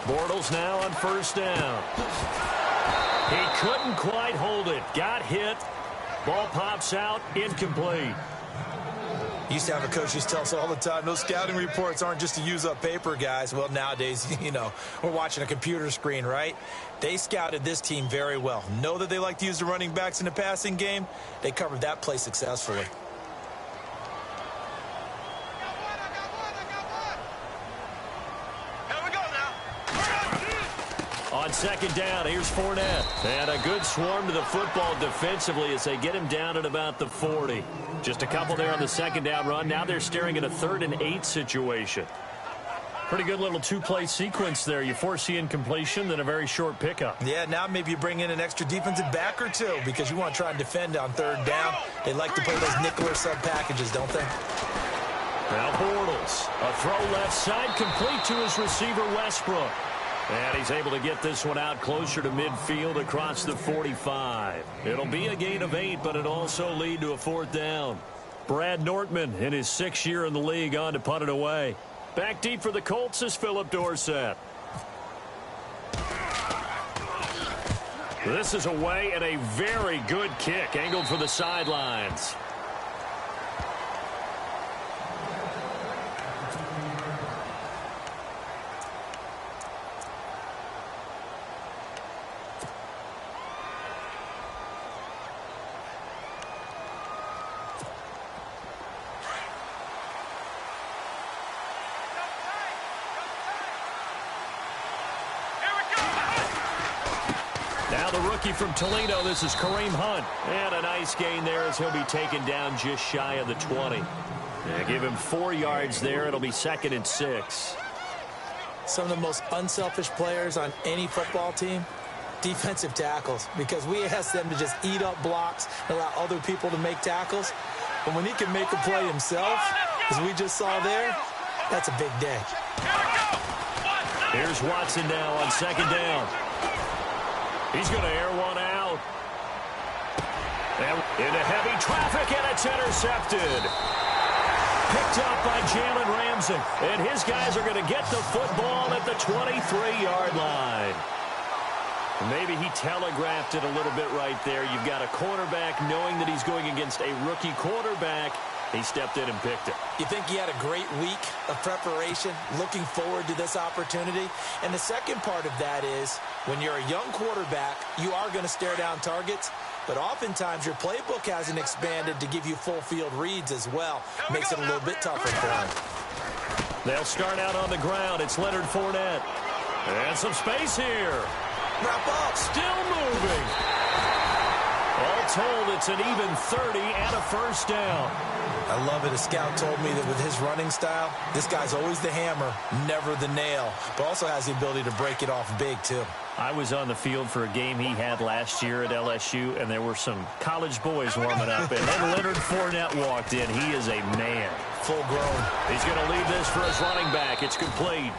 Bortles now on first down. He couldn't quite hold it. Got hit. Ball pops out. Incomplete. Used to have a coach used to tell us all the time, those scouting reports aren't just to use up paper, guys. Well, nowadays, we're watching a computer screen, right? They scouted this team very well. Know that they like to use the running backs in the passing game. They covered that play successfully. On second down, here's Fournette. And a good swarm to the football defensively as they get him down at about the 40. Just a couple there on the second down run. Now they're staring at a 3rd and 8 situation. Pretty good little two-play sequence there. You force the incompletion, then a very short pickup. Yeah, now maybe you bring in an extra defensive back or two because you want to try and defend on 3rd down. They like to play those nickel or sub packages, don't they? Now Bortles. A throw left side complete to his receiver, Westbrook. And he's able to get this one out closer to midfield across the 45. It'll be a gain of 8, but it'll also lead to a 4th down. Brad Nortman in his 6th year in the league on to punt it away. Back deep for the Colts is Philip Dorsett. This is away and a very good kick angled for the sidelines. From Toledo, this is Kareem Hunt. And a nice gain there as he'll be taken down just shy of the 20. Yeah, give him 4 yards there. It'll be 2nd and 6. Some of the most unselfish players on any football team, defensive tackles, because we ask them to just eat up blocks and allow other people to make tackles. But when he can make a play himself, as we just saw there, that's a big day. Here's Watson now on 2nd down. He's going to air one out. And into heavy traffic, and it's intercepted. Picked up by Jalen Ramsey. And his guys are going to get the football at the 23-yard line. Maybe he telegraphed it a little bit right there. You've got a quarterback knowing that he's going against a rookie quarterback. He stepped in and picked it. You think he had a great week of preparation, looking forward to this opportunity? And the second part of that is, when you're a young quarterback, you are going to stare down targets, but oftentimes your playbook hasn't expanded to give you full field reads as well. Makes it a little bit tougher for him. They'll start out on the ground. It's Leonard Fournette. And some space here. Wrap up. Still moving. All told, it's an even 30 and a 1st down. I love it. A scout told me that with his running style, this guy's always the hammer, never the nail, but also has the ability to break it off big, too. I was on the field for a game he had last year at LSU, and there were some college boys warming up, and then Leonard Fournette walked in. He is a man. Full grown. He's going to leave this for his running back. It's complete.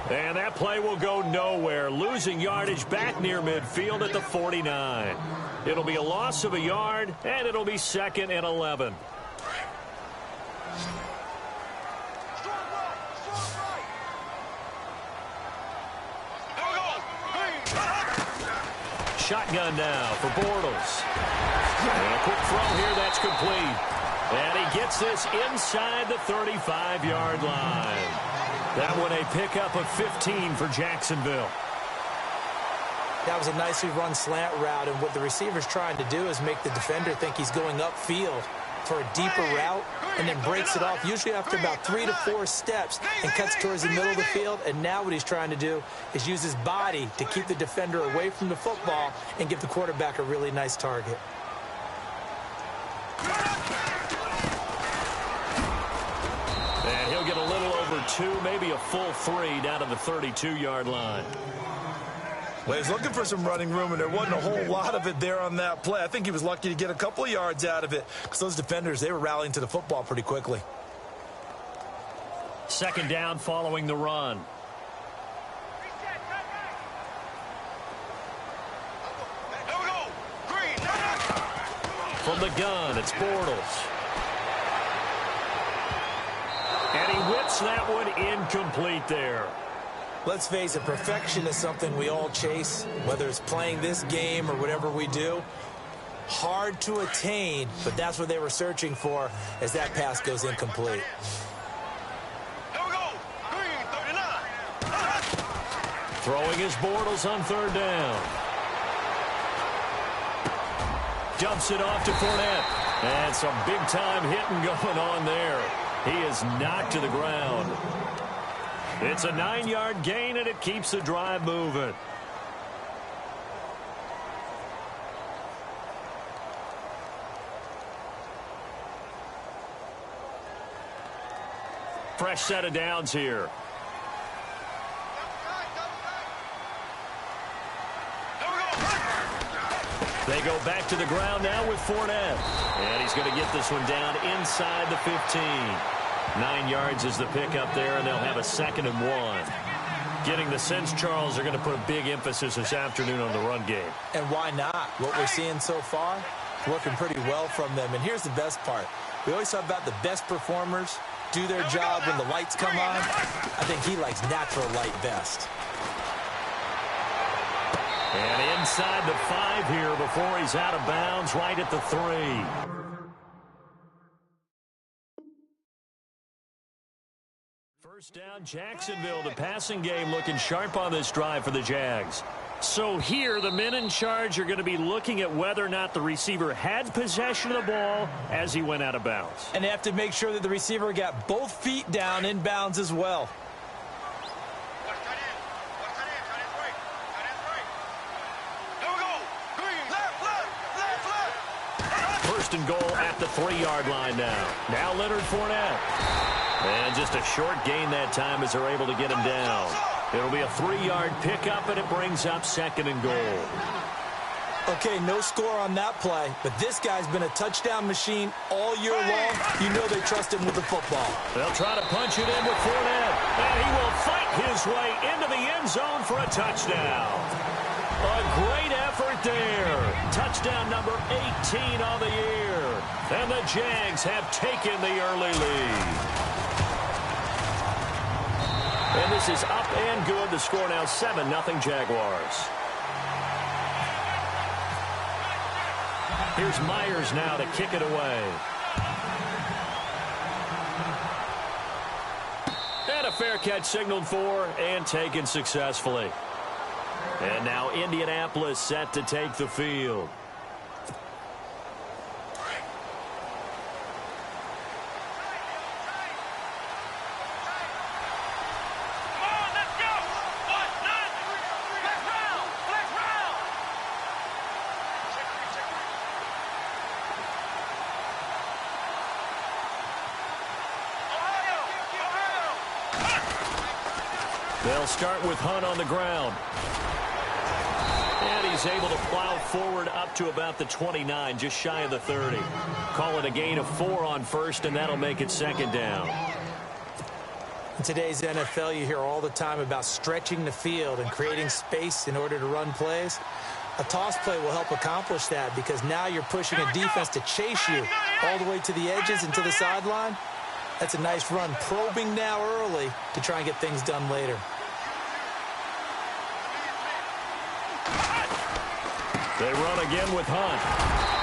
And that play will go nowhere. Losing yardage back near midfield at the 49. It'll be a loss of a yard, and it'll be 2nd and 11. Shotgun now for Bortles. And a quick throw here, that's complete. And he gets this inside the 35-yard line. That one a pickup of 15 for Jacksonville. That was a nicely run slant route, and what the receiver's trying to do is make the defender think he's going upfield for a deeper route and then breaks it off, usually after about 3 to 4 steps, and cuts towards the middle of the field. And now what he's trying to do is use his body to keep the defender away from the football and give the quarterback a really nice target. And he'll get a little over 2, maybe a full 3 down to the 32-yard line. Well, he's looking for some running room, and there wasn't a whole lot of it there on that play. I think he was lucky to get a couple of yards out of it because those defenders, they were rallying to the football pretty quickly. 2nd down following the run. From the gun, it's Bortles. And he whips that one incomplete there. Let's face it, perfection is something we all chase, whether it's playing this game or whatever we do. Hard to attain, but that's what they were searching for as that pass goes incomplete. Throwing his Bortles on third down. Dumps it off to Fournette. And some big-time hitting going on there. He is knocked to the ground. It's a 9-yard gain, and it keeps the drive moving. Fresh set of downs here. They go back to the ground now with Fournette. And he's going to get this one down inside the 15. 9 yards is the pickup there, and they'll have a 2nd and 1. Getting the sense, Charles, are going to put a big emphasis this afternoon on the run game. And why not? What we're seeing so far, working pretty well from them. And here's the best part. We always talk about the best performers do their job when the lights come on. I think he likes natural light best. And inside the 5 here before he's out of bounds, right at the 3. First down, Jacksonville. The passing game looking sharp on this drive for the Jags. So here, the men in charge are going to be looking at whether or not the receiver had possession of the ball as he went out of bounds. And they have to make sure that the receiver got both feet down in bounds as well. First and goal at the 3-yard line now. Now Leonard Fournette. And just a short gain that time as they're able to get him down. It'll be a 3-yard pickup, and it brings up 2nd and goal. Okay, no score on that play, but this guy's been a touchdown machine all year long. You know they trust him with the football. They'll try to punch it in with Fournette, and he will fight his way into the end zone for a touchdown. A great effort there. Touchdown number 18 on the year. And the Jags have taken the early lead. And this is up and good. The score now 7-0 Jaguars. Here's Myers now to kick it away. And a fair catch signaled for and taken successfully. And now Indianapolis set to take the field. They'll start with Hunt on the ground. And he's able to plow forward up to about the 29, just shy of the 30. Call it a gain of 4 on first, and that'll make it 2nd down. In today's NFL, you hear all the time about stretching the field and creating space in order to run plays. A toss play will help accomplish that because now you're pushing a defense to chase you all the way to the edges and to the sideline. That's a nice run, probing now early to try and get things done later. They run again with Hunt.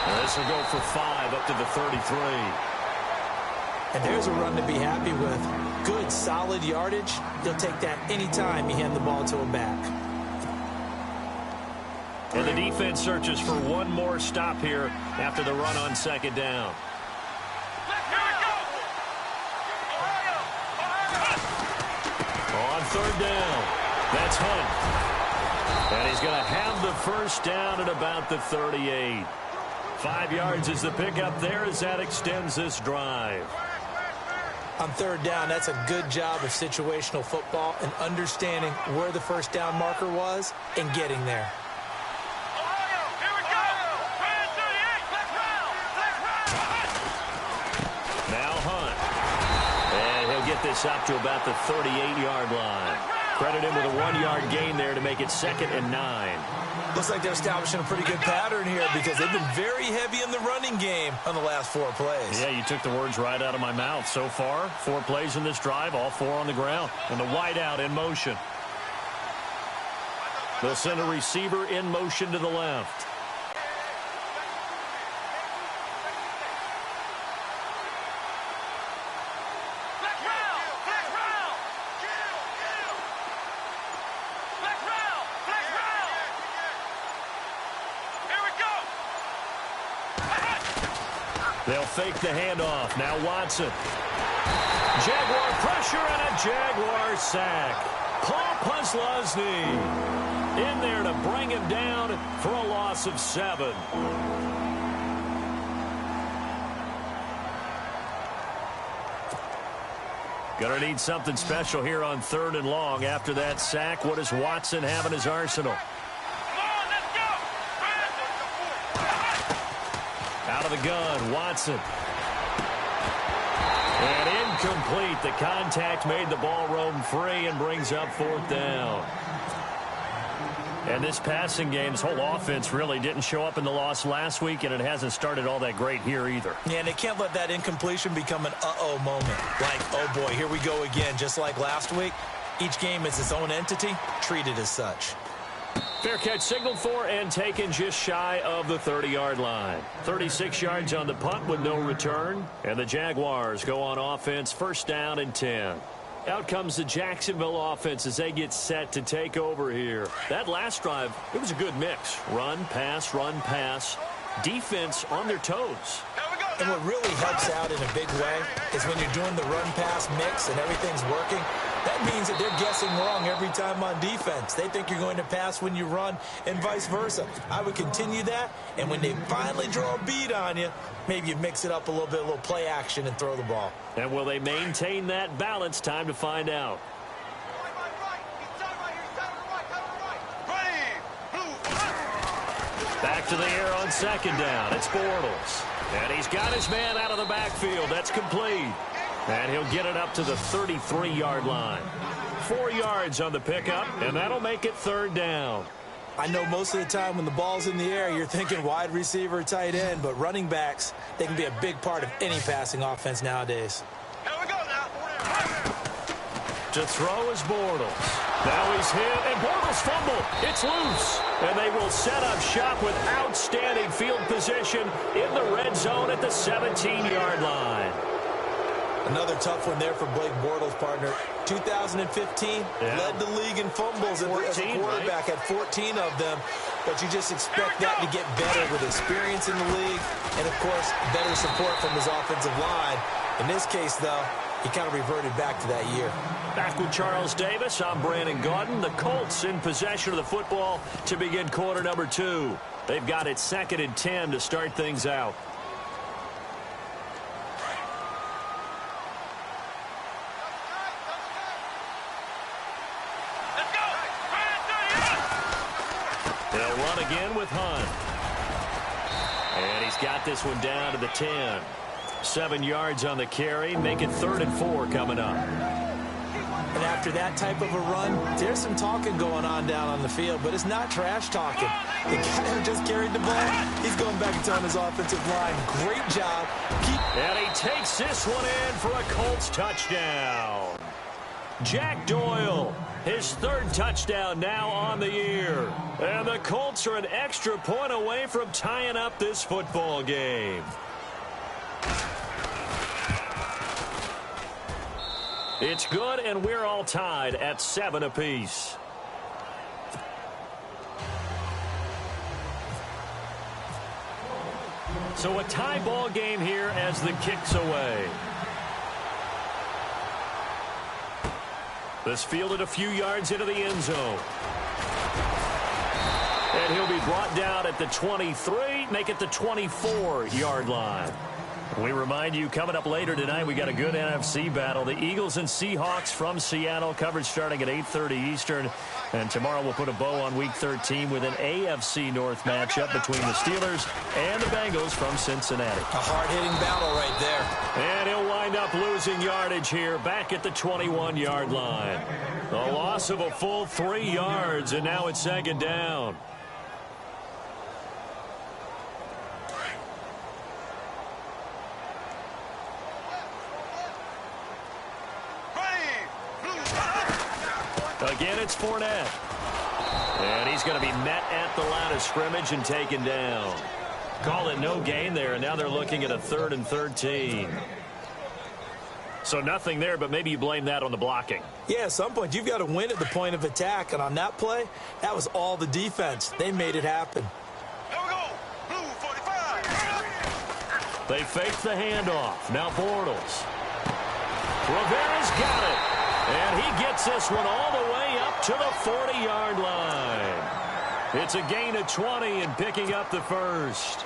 And this will go for 5 up to the 33. And there's a run to be happy with. Good, solid yardage. He'll take that anytime you hand the ball to him back. And the defense searches for one more stop here after the run on 2nd down. On 3rd down, that's Hunt. And he's going to have the first down at about the 38. 5 yards is the pickup there as that extends this drive. On 3rd down, that's a good job of situational football and understanding where the first down marker was and getting there. Now Hunt. And he'll get this up to about the 38-yard line. Credit him with a 1-yard gain there to make it 2nd and 9. Looks like they're establishing a pretty good pattern here because they've been very heavy in the running game on the last 4 plays. Yeah, you took the words right out of my mouth. So far, 4 plays in this drive, all 4 on the ground. And the wide out in motion. They'll send a receiver in motion to the left. They'll fake the handoff. Now Watson. Jaguar pressure and a Jaguar sack. Paul Posluszny in there to bring him down for a loss of 7. Going to need something special here on 3rd and long. After that sack, what does Watson have in his arsenal? Out of the gun, Watson. And incomplete. The contact made the ball roam free and brings up 4th down. And this passing game, this whole offense really didn't show up in the loss last week, and it hasn't started all that great here either. Yeah, and they can't let that incompletion become an uh-oh moment. Like, oh boy, here we go again, just like last week. Each game is its own entity, treated as such. Fair catch signaled for and taken just shy of the 30-yard line. 36 yards on the punt with no return. And the Jaguars go on offense, 1st down and 10. Out comes the Jacksonville offense as they get set to take over here. That last drive, it was a good mix. Run, pass, defense on their toes. And what really helps out in a big way is when you're doing the run-pass mix and everything's working, that means that they're guessing wrong every time on defense. They think you're going to pass when you run and vice versa. I would continue that, and when they finally draw a beat on you, maybe you mix it up a little bit, a little play action, and throw the ball. And will they maintain that balance? Time to find out. Back to the air on 2nd down. It's Bortles. And he's got his man out of the backfield. That's complete. And he'll get it up to the 33-yard line. 4 yards on the pickup, and that'll make it 3rd down. I know most of the time when the ball's in the air, you're thinking wide receiver, tight end, but running backs, they can be a big part of any passing offense nowadays. Here we go now. To throw is Bortles. Now he's hit, and Bortles fumble. It's loose. And they will set up shop with outstanding field position in the red zone at the 17-yard line. Another tough one there for Blake Bortles, partner. 2015, led the league in fumbles 14, as a quarterback, right? had 14 of them. But you just expect that to get better with experience in the league and, of course, better support from his offensive line. In this case, though, he kind of reverted back to that year. Back with Charles Davis, I'm Brandon Gaudin. The Colts in possession of the football to begin quarter number 2. They've got it 2nd and 10 to start things out. They'll run again with Hunt. And he's got this one down to the 10. 7 yards on the carry. Make it 3rd and 4 coming up. And after that type of a run, there's some talking going on down on the field, but it's not trash talking. The guy who just carried the ball, he's going back and telling his offensive line, great job. And he takes this one in for a Colts touchdown. Jack Doyle, his 3rd touchdown now on the year. And the Colts are an extra point away from tying up this football game. It's good, and we're all tied at 7 apiece. So a tie ball game here as the kick's away. This fielded a few yards into the end zone. And he'll be brought down at the 23, make it the 24-yard line. We remind you, coming up later tonight, we got a good NFC battle. The Eagles and Seahawks from Seattle, coverage starting at 8:30 Eastern. And tomorrow we'll put a bow on Week 13 with an AFC North matchup between the Steelers and the Bengals from Cincinnati. A hard-hitting battle right there. And he'll wind up losing yardage here back at the 21-yard line. A loss of a full 3 yards, and now it's 2nd down. Again, it's Fournette. And he's going to be met at the line of scrimmage and taken down. Call it no gain there, and now they're looking at a 3rd and 13. So nothing there, but maybe you blame that on the blocking. Yeah, at some point, you've got to win at the point of attack. And on that play, that was all the defense. They made it happen. Here we go. Blue 45. They fake the handoff. Now Bortles. Rivera's got it. And he gets this one all the way up to the 40-yard line. It's a gain of 20 and picking up the first.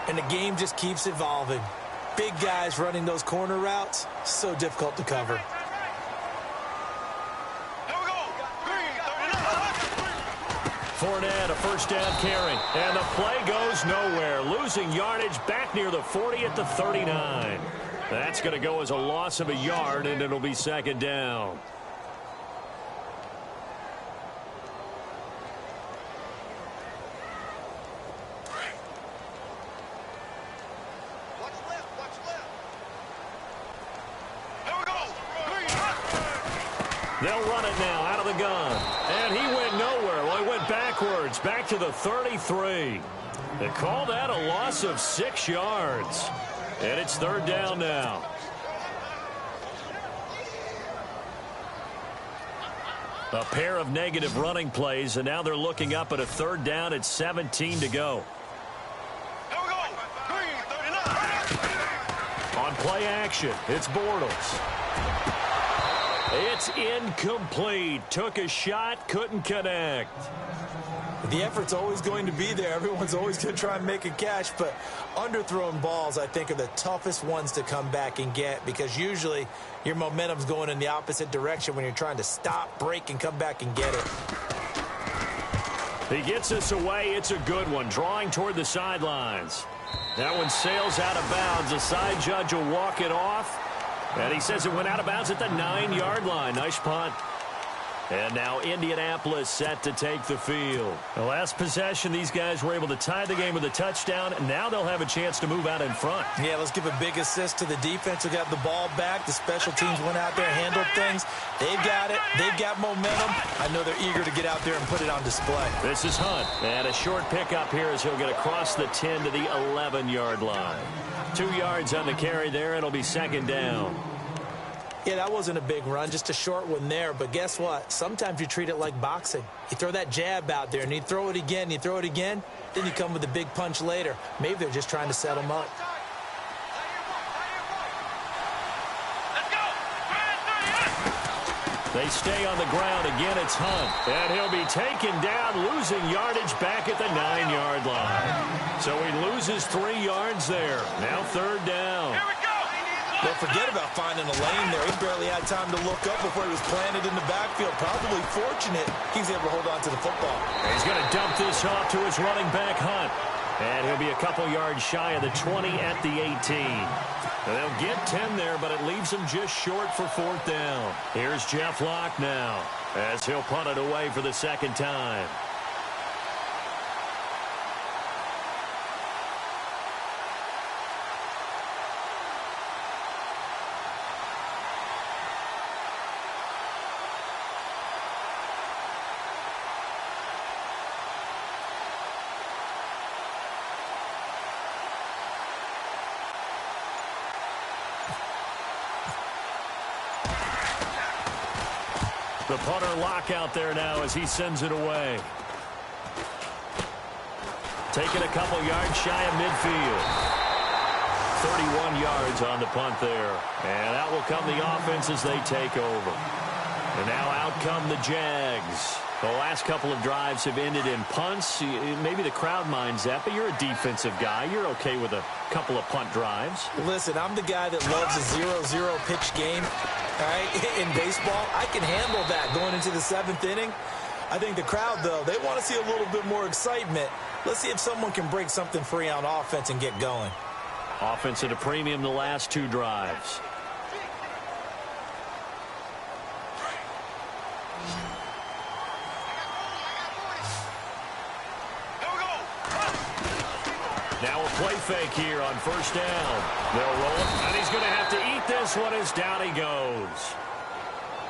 And the game just keeps evolving. Big guys running those corner routes, so difficult to cover. Here we go. Green 39. Fournette, a first down carry. And the play goes nowhere. Losing yardage back near the 40 at the 39. That's going to go as a loss of a yard, and it'll be 2nd down. They'll run it now out of the gun. And he went nowhere. Well, he went backwards, back to the 33. They call that a loss of 6 yards. And it's 3rd down now. A pair of negative running plays, and now they're looking up at a 3rd down at 17 to go. Here we go. Green 39. On play action, it's Bortles. It's incomplete. Took a shot, couldn't connect. The effort's always going to be there. Everyone's always going to try and make a catch, but underthrown balls, I think, are the toughest ones to come back and get because usually your momentum's going in the opposite direction when you're trying to stop, break, and come back and get it. He gets this away. It's a good one, drawing toward the sidelines. That one sails out of bounds. The side judge will walk it off. And he says it went out of bounds at the 9-yard line. Nice punt. And now Indianapolis set to take the field. The last possession, these guys were able to tie the game with a touchdown. And now they'll have a chance to move out in front. Yeah, let's give a big assist to the defense who got the ball back. The special teams went out there, handled things. They've got it. They've got momentum. I know they're eager to get out there and put it on display. This is Hunt. And a short pickup here as he'll get across the 10 to the 11-yard line. 2 yards on the carry there. It'll be 2nd down. Yeah, that wasn't a big run, just a short one there. But guess what? Sometimes you treat it like boxing. You throw that jab out there, and you throw it again, you throw it again, then you come with a big punch later. Maybe they're just trying to set them up. They stay on the ground. Again, it's Hunt. And he'll be taken down, losing yardage back at the 9-yard line. So he loses 3 yards there. Now 3rd down. Don't forget about finding a lane there. He barely had time to look up before he was planted in the backfield. Probably fortunate he was able to hold on to the football. He's going to dump this off to his running back, Hunt. And he'll be a couple yards shy of the 20 at the 18. They'll get 10 there, but it leaves them just short for 4th down. Here's Jeff Locke now as he'll punt it away for the 2nd time. The punter Locke out there now as he sends it away. Taking a couple yards shy of midfield. 31 yards on the punt there. And out will come the offense as they take over. And now out come the Jags. The last couple of drives have ended in punts. Maybe the crowd minds that, but you're a defensive guy. You're okay with a couple of punt drives. Listen, I'm the guy that loves a 0-0 pitch game. All right, in baseball, I can handle that going into the 7th inning. I think the crowd, though, they want to see a little bit more excitement. Let's see if someone can break something free on offense and get going. Offense at a premium the last 2 drives. Now a play fake here on 1st down. They'll roll it, and he's going to have to eat this one as down he goes.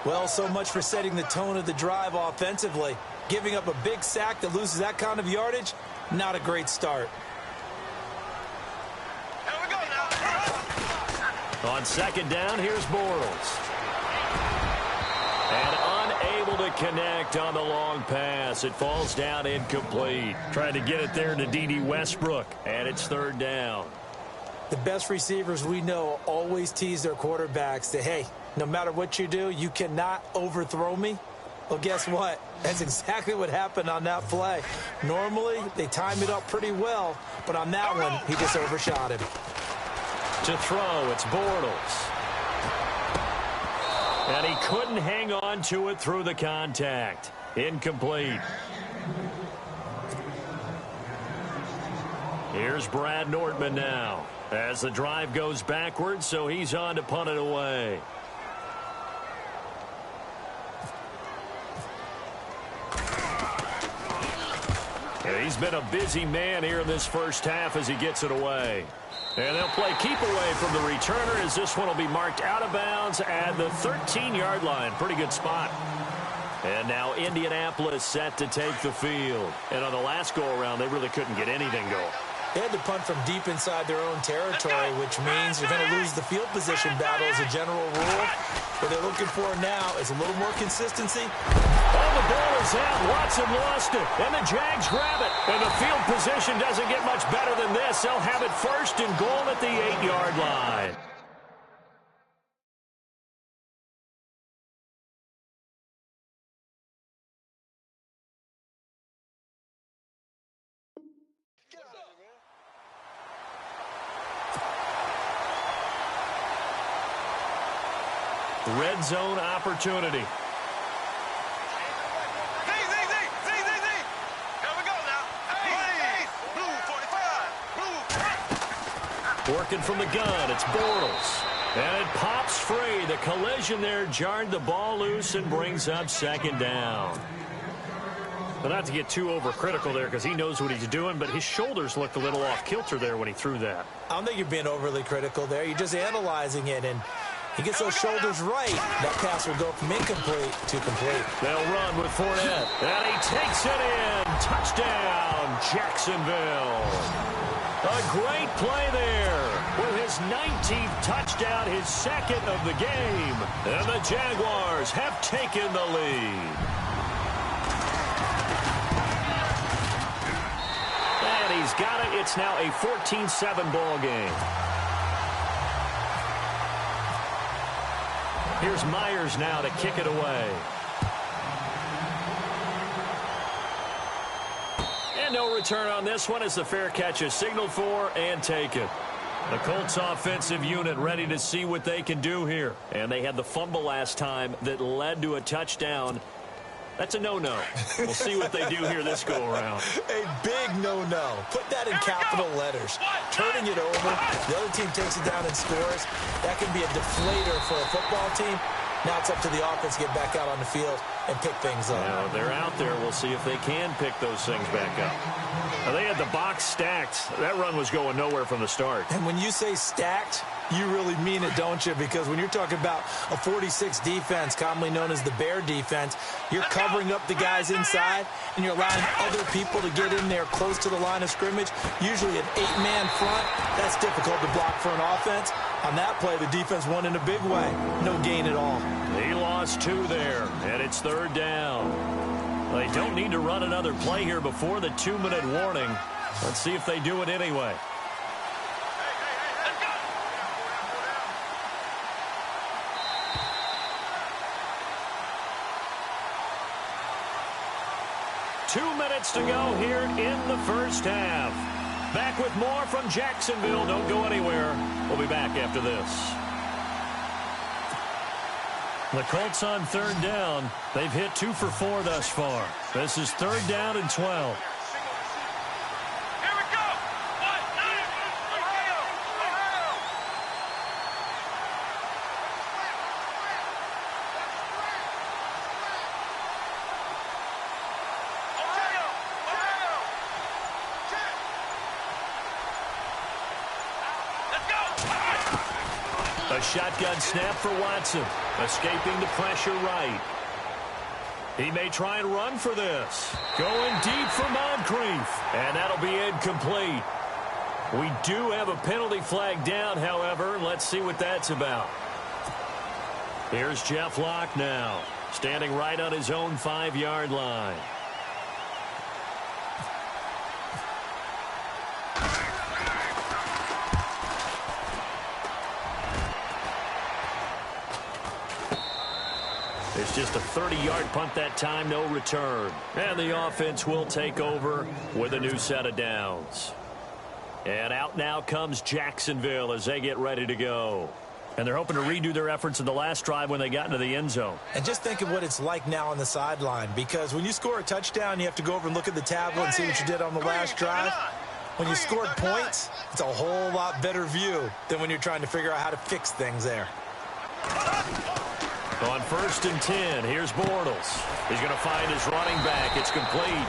Well, so much for setting the tone of the drive offensively. Giving up a big sack that loses that kind of yardage, not a great start. Here we go now. On second down, here's Bortles. And unable to connect on the long pass. It falls down incomplete. Trying to get it there to D.D. Westbrook, and it's third down. The best receivers we know always tease their quarterbacks that, hey, no matter what you do, you cannot overthrow me. Well, guess what? That's exactly what happened on that play. Normally, they time it up pretty well, but on that one, he just overshot him. To throw, it's Bortles. And he couldn't hang on to it through the contact. Incomplete. Here's Brad Nordman now as the drive goes backwards, so he's on to punt it away. He's been a busy man here in this first half as he gets it away. And they'll play keep away from the returner as this one will be marked out of bounds at the 13-yard line. Pretty good spot. And now Indianapolis set to take the field. And on the last go-around, they really couldn't get anything going. They had to punt from deep inside their own territory, which means you're going to lose the field position battle as a general rule. What they're looking for now is a little more consistency. Oh, the ball is out. Watson lost it. And the Jags grab it. And the field position doesn't get much better than this. They'll have it first and goal at the 8-yard line. Red zone opportunity. Z. Here we go now. Hey, blue 45. Blue. Working from the gun, it's Bortles. And it pops free. The collision there jarred the ball loose and brings up second down. But not to get too overcritical there because he knows what he's doing, but his shoulders looked a little off kilter there when he threw that. I don't think you're being overly critical there. You're just analyzing it, and he gets those shoulders right. That pass will go from incomplete to complete. They'll run with Fournette. And he takes it in. Touchdown, Jacksonville. A great play there with his 19th touchdown, his second of the game. And the Jaguars have taken the lead. And he's got it. It's now a 14-7 ball game. Here's Myers now to kick it away. And no return on this one as the fair catch is signaled for and taken. The Colts offensive unit ready to see what they can do here. And they had the fumble last time that led to a touchdown. That's a no-no. We'll see what they do here this go-around. A big no-no. Put that in capital letters. Turning it over, the other team takes it down and scores. That can be a deflator for a football team. Now it's up to the offense to get back out on the field and pick things up. Yeah, they're out there. We'll see if they can pick those things back up. Now, they had the box stacked. That run was going nowhere from the start. And when you say stacked, you really mean it, don't you? Because when you're talking about a 46 defense, commonly known as the Bear defense, you're covering up the guys inside, and you're allowing other people to get in there close to the line of scrimmage, usually an 8-man front. That's difficult to block for an offense. On that play, the defense won in a big way. No gain at all. He lost 2 there, and it's third down. They don't need to run another play here before the 2-minute warning. Let's see if they do it anyway. Two minutes to go here in the first half. Back with more from Jacksonville. Don't go anywhere. We'll be back after this. The Colts on third down. They've hit 2 for 4 thus far. This is third down and 12. Here we go. Ohio. Let's go. A A shotgun snap for Watson. Escaping the pressure right. He may try and run for this. Going deep for Moncrief. And that'll be incomplete. We do have a penalty flag down, however. Let's see what that's about. Here's Jeff Locke now, standing right on his own 5-yard line. It's just a 30-yard punt that time, no return. And the offense will take over with a new set of downs. And out now comes Jacksonville as they get ready to go. And they're hoping to redo their efforts in the last drive when they got into the end zone. And just think of what it's like now on the sideline, because when you score a touchdown, you have to go over and look at the tablet and see what you did on the last drive. When you scored points, it's a whole lot better view than when you're trying to figure out how to fix things there. On 1st and 10, here's Bortles. He's going to find his running back. It's complete.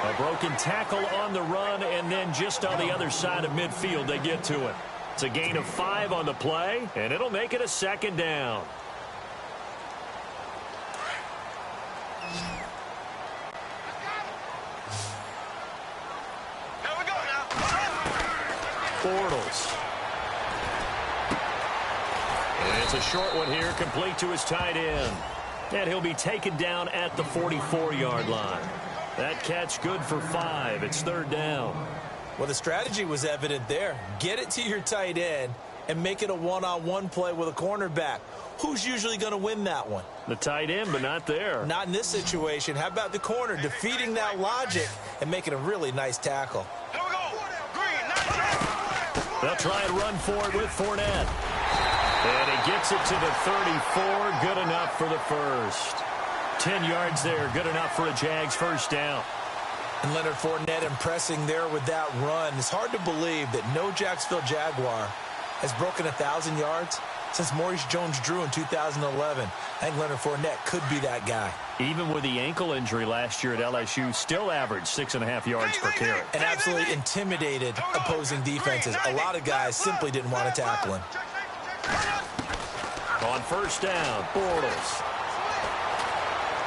A broken tackle on the run, and then just on the other side of midfield, they get to it. It's a gain of 5 on the play, and it'll make it a 2nd down. Here we go now. Bortles. And it's a short one here, complete to his tight end. And he'll be taken down at the 44-yard line. That catch good for 5. It's 3rd down. Well, the strategy was evident there. Get it to your tight end and make it a one-on-one play with a cornerback. Who's usually going to win that one? The tight end, but not there. Not in this situation. How about the corner defeating that logic and making a really nice tackle? Here we go. Green, They'll try and run for it with Fournette. And he gets it to the 34. Good enough for the first. 10 yards there. Good enough for a Jags 1st down. And Leonard Fournette impressing there with that run. It's hard to believe that no Jacksonville Jaguar has broken 1,000 yards since Maurice Jones-Drew in 2011. I think Leonard Fournette could be that guy. Even with the ankle injury last year at LSU, still averaged 6.5 yards per carry. And absolutely intimidated opposing defenses. A lot of guys simply didn't want to tackle him. On 1st down, Bortles.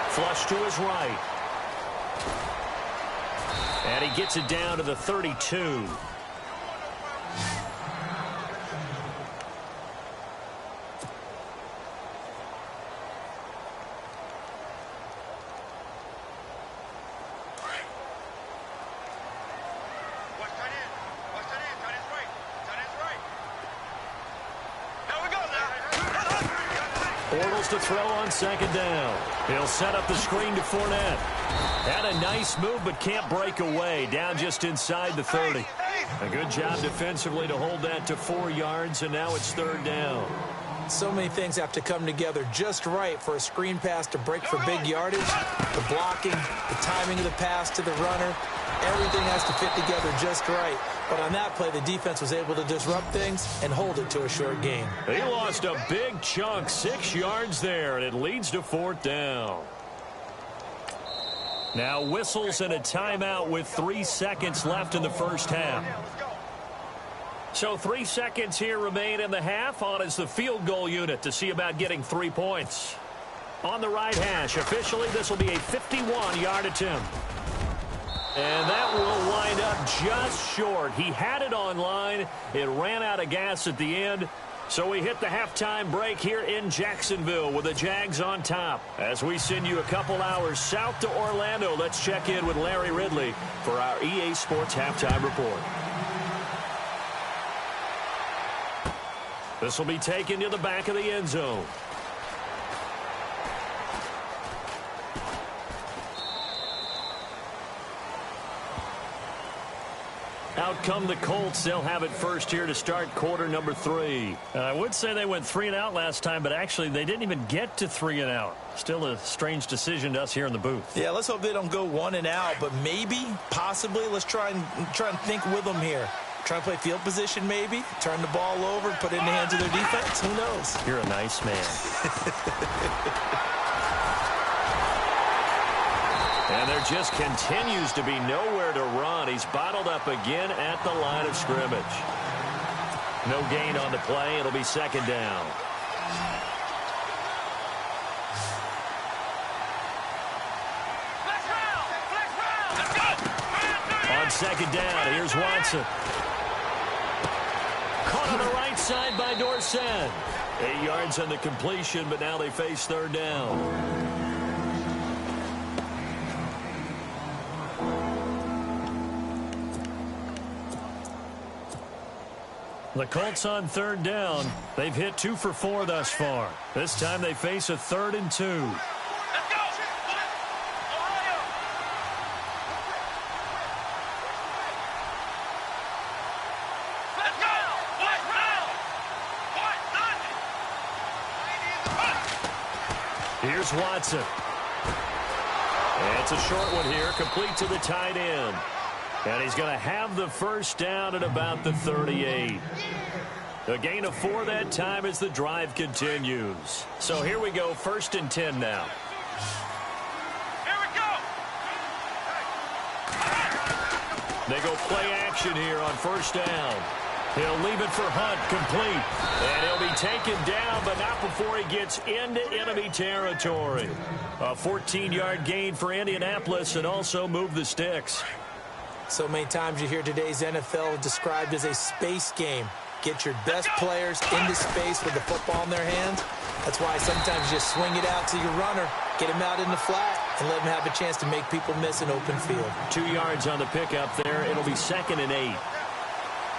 Flush to his right. And he gets it down to the 32. Bortles to throw on 2nd down. He'll set up the screen to Fournette. Had a nice move, but can't break away. Down just inside the 30. A good job defensively to hold that to 4 yards, and now it's 3rd down. So many things have to come together just right for a screen pass to break for big yardage. The blocking, the timing of the pass to the runner, everything has to fit together just right. But on that play, the defense was able to disrupt things and hold it to a short gain. He lost a big chunk, 6 yards there, and it leads to 4th down. Now whistles and a timeout with 3 seconds left in the 1st half. So 3 seconds here remain in the half. On is the field goal unit to see about getting 3 points. On the right hash, officially this will be a 51-yard attempt. And that will wind up just short. He had it online. It ran out of gas at the end. So we hit the halftime break here in Jacksonville with the Jags on top. As we send you a couple hours south to Orlando, let's check in with Larry Ridley for our EA Sports Halftime Report. This will be taken to the back of the end zone. Out come the Colts. They'll have it first here to start quarter number 3. I would say they went 3 and out last time, but actually they didn't even get to 3 and out. Still a strange decision to us here in the booth. Yeah, let's hope they don't go 1 and out, but maybe, possibly, let's try and think with them here. Try and play field position maybe, turn the ball over, put it in the hands of their defense. Who knows? You're a nice man. And there just continues to be nowhere to run. He's bottled up again at the line of scrimmage. No gain on the play. It'll be second down. On second down, here's Watson. Caught on the right side by Dorsett. 8 yards on the completion, but now they face third down. The Colts on third down. They've hit 2 for 4 thus far. This time they face a 3rd and 2. Let's go! Ohio! Let's go! What? What? Here's Watson. And it's a short one here, complete to the tight end. And he's going to have the first down at about the 38. A gain of 4 that time as the drive continues. So here we go, 1st and 10 now. Here we go! They go play action here on 1st down. He'll leave it for Hunt, complete. And he'll be taken down, but not before he gets into enemy territory. A 14-yard gain for Indianapolis and also move the sticks. So many times you hear today's NFL described as a space game. Get your best players into space with the football in their hands. That's why sometimes you just swing it out to your runner, get him out in the flat, and let him have a chance to make people miss an open field. 2 yards on the pickup there. It'll be 2nd and 8.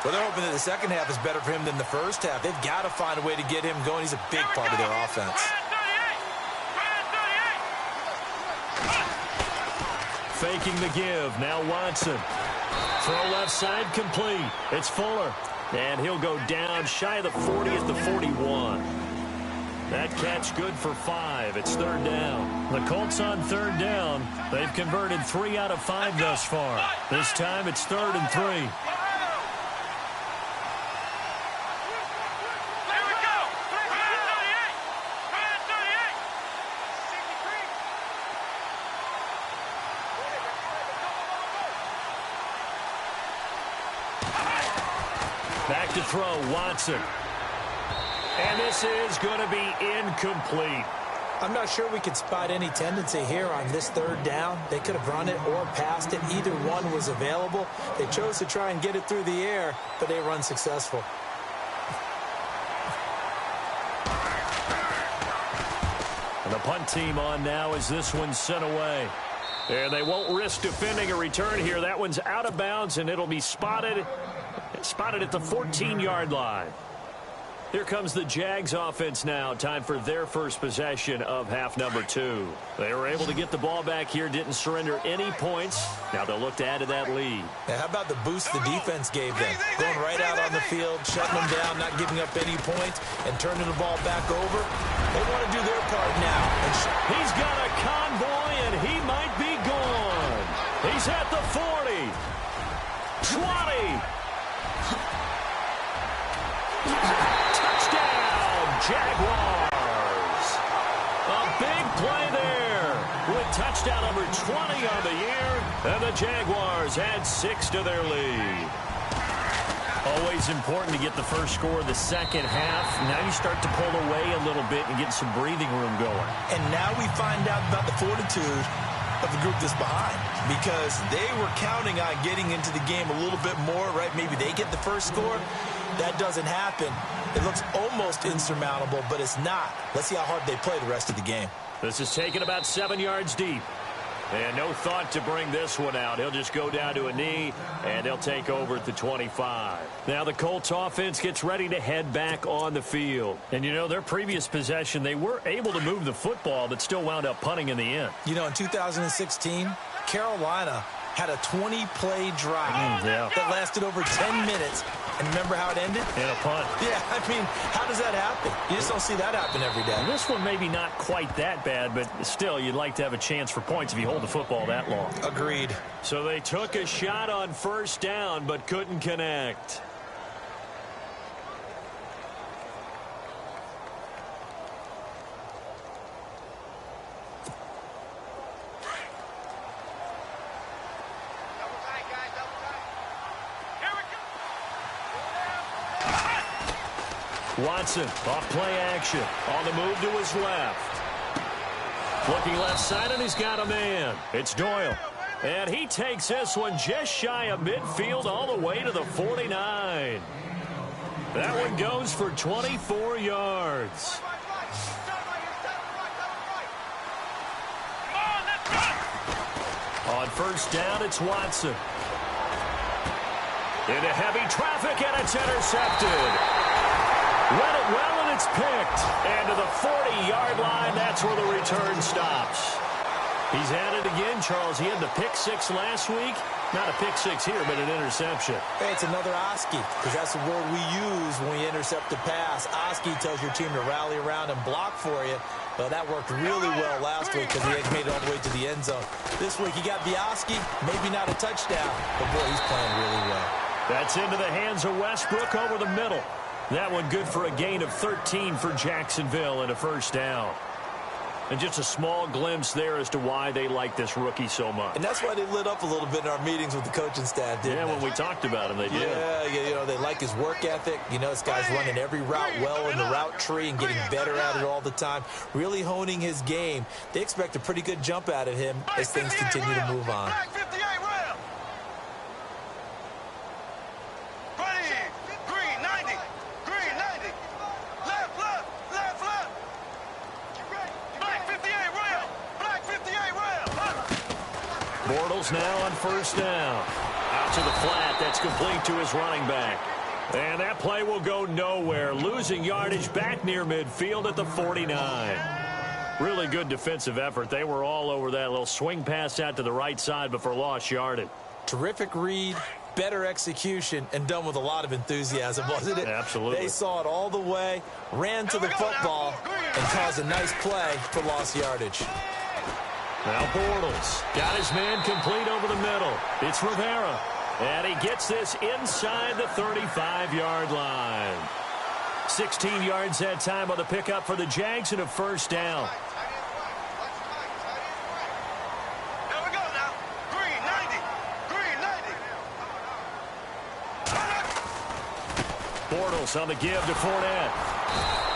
Well, they're hoping that the second half is better for him than the first half. They've got to find a way to get him going. He's a big part of their offense. Faking the give. Now Watson. Throw left side complete. It's Fuller. And he'll go down shy of the 40 at the 41. That catch good for 5. It's 3rd down. The Colts on 3rd down. They've converted 3 out of 5 thus far. This time it's 3rd and 3. Back to throw, Watson. And this is going to be incomplete. I'm not sure we could spot any tendency here on this 3rd down. They could have run it or passed it. Either one was available. They chose to try and get it through the air, but they were unsuccessful. And the punt team on now as this one's sent away. And they won't risk defending a return here. That one's out of bounds, and it'll be spotted at the 14-yard line. Here comes the Jags offense now. Time for their first possession of half number 2. They were able to get the ball back here, didn't surrender any points. Now they'll look to add to that lead. Now, how about the boost the defense gave them? Going right out on the field, shutting them down, not giving up any points, and turning the ball back over. They want to do their part now. He's got a convoy, and he might be gone. He's at the 40. 20. Touchdown, Jaguars. A big play there with touchdown number 20 on the year, and the Jaguars add 6 to their lead. Always important to get the first score of the second half. Now you start to pull away a little bit and get some breathing room going. And now we find out about the fortitude of the group that's behind, because they were counting on getting into the game a little bit more, right? Maybe they get the first score. That doesn't happen. It looks almost insurmountable, but it's not. Let's see how hard they play the rest of the game. This is taken about 7 yards deep. And no thought to bring this one out. He'll just go down to a knee, and they'll take over at the 25. Now the Colts offense gets ready to head back on the field. And, you know, their previous possession, they were able to move the football, but still wound up punting in the end. You know, in 2016, Carolina had a 20-play drive that lasted over 10 minutes. And remember how it ended? In a punt. Yeah, I mean, how does that happen? You just don't see that happen every day. And this one maybe not quite that bad, but still, you'd like to have a chance for points if you hold the football that long. Agreed. So they took a shot on 1st down, but couldn't connect. Watson off play action. On the move to his left. Looking left side, and he's got a man. It's Doyle. And he takes this one just shy of midfield all the way to the 49. That one goes for 24 yards. On first down, it's Watson. Into heavy traffic, and it's intercepted. Read it well, and it's picked. And to the 40-yard line, that's where the return stops. He's at it again, Charles. He had the pick six last week. Not a pick six here, but an interception. Hey, it's another Oski, because that's the word we use when we intercept the pass. Oski tells your team to rally around and block for you. Well, that worked really well last week because he had made it all the way to the end zone. This week he got the Oski, maybe not a touchdown, but boy, he's playing really well. That's into the hands of Westbrook over the middle. That one good for a gain of 13 for Jacksonville and a first down. And just a small glimpse there as to why they like this rookie so much. And that's why they lit up a little bit in our meetings with the coaching staff, didn't they? When we talked about him, they did. Yeah, you know, they like his work ethic. You know, this guy's running every route well in the route tree and getting better at it all the time, really honing his game. They expect a pretty good jump out of him as things continue to move on. Bortles now on first down. Out to the flat. That's complete to his running back. And that play will go nowhere. Losing yardage back near midfield at the 49. Really good defensive effort. They were all over that little swing pass out to the right side before lost yardage. Terrific read, better execution, and done with a lot of enthusiasm, wasn't it? Absolutely. They saw it all the way, ran to the football, and caused a nice play for lost yardage. Now Bortles got his man complete over the middle. It's Rivera. And he gets this inside the 35-yard line. 16 yards that time on the pickup for the Jags and a first down. Here we go now. Green 90. Green 90. Bortles on the give to Fournette.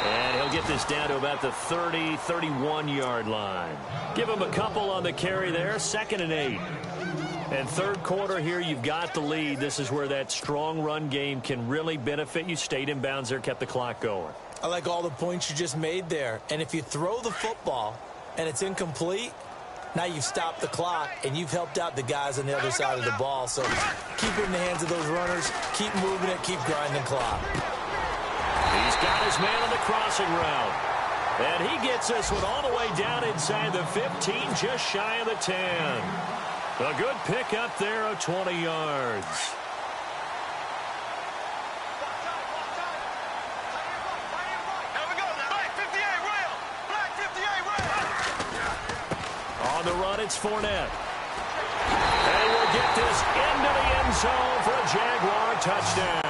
And he'll get this down to about the 30, 31-yard line. Give him a couple on the carry there. 2nd and 8. And third quarter here, you've got the lead. This is where that strong run game can really benefit you. Stayed in bounds there, kept the clock going. I like all the points you just made there. And if you throw the football and it's incomplete, now you've stopped the clock and you've helped out the guys on the other side of the ball. So keep it in the hands of those runners. Keep moving it. Keep grinding clock. He's got his man on the crossing route. And he gets this one all the way down inside the 15, just shy of the 10. A good pickup there of 20 yards. Here we go now. Black 58 rail. Black 58 rail. On the run, it's Fournette. And he will get this into the end zone for a Jaguar touchdown.